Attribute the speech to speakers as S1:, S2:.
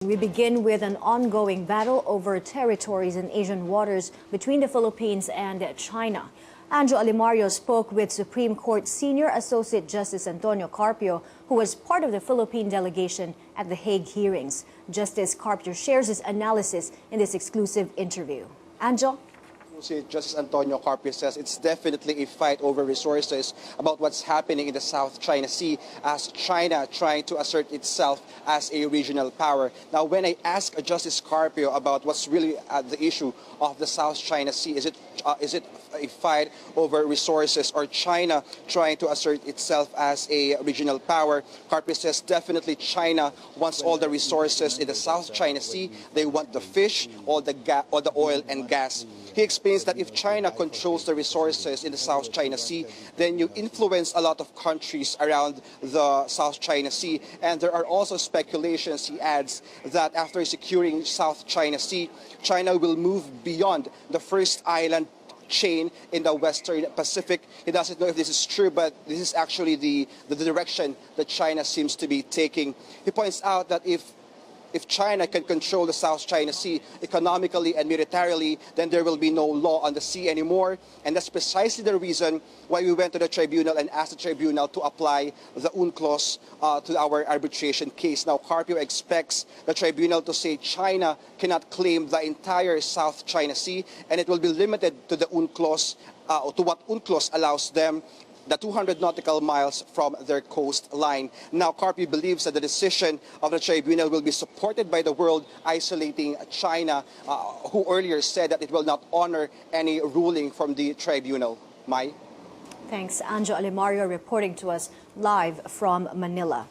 S1: We begin with an ongoing battle over territories in Asian waters between the Philippines and China. Andrew Alimario spoke with Supreme Court Senior Associate Justice Antonio Carpio, who was part of the Philippine delegation at the Hague hearings. Justice Carpio shares his analysis in this exclusive interview. Angel?
S2: Justice Antonio Carpio says it's definitely a fight over resources about what's happening in the South China Sea as China trying to assert itself as a regional power. Now, when I ask Justice Carpio about what's really the issue of the South China Sea, is it a fight over resources or China trying to assert itself as a regional power? Carpio says definitely China wants all the resources in the South China Sea. They want the fish, all the oil and gas. He explains that if China controls the resources in the South China Sea, then you influence a lot of countries around the South China Sea. And there are also speculations, he adds, that after securing South China Sea, China will move beyond the first island chain in the Western Pacific. He doesn't know if this is true, but this is actually the direction that China seems to be taking. He points out that if China can control the South China Sea economically and militarily, then there will be no law on the sea anymore. And that's precisely the reason why we went to the tribunal and asked the tribunal to apply the UNCLOS to our arbitration case. Now, Carpio expects the tribunal to say China cannot claim the entire South China Sea, and it will be limited to the UNCLOS, to what UNCLOS allows them, the 200 nautical miles from their coastline. Now, Carpio believes that the decision of the tribunal will be supported by the world, isolating China, who earlier said that it will not honor any ruling from the tribunal. Mai?
S1: Thanks, Anjo Alimario, reporting to us live from Manila.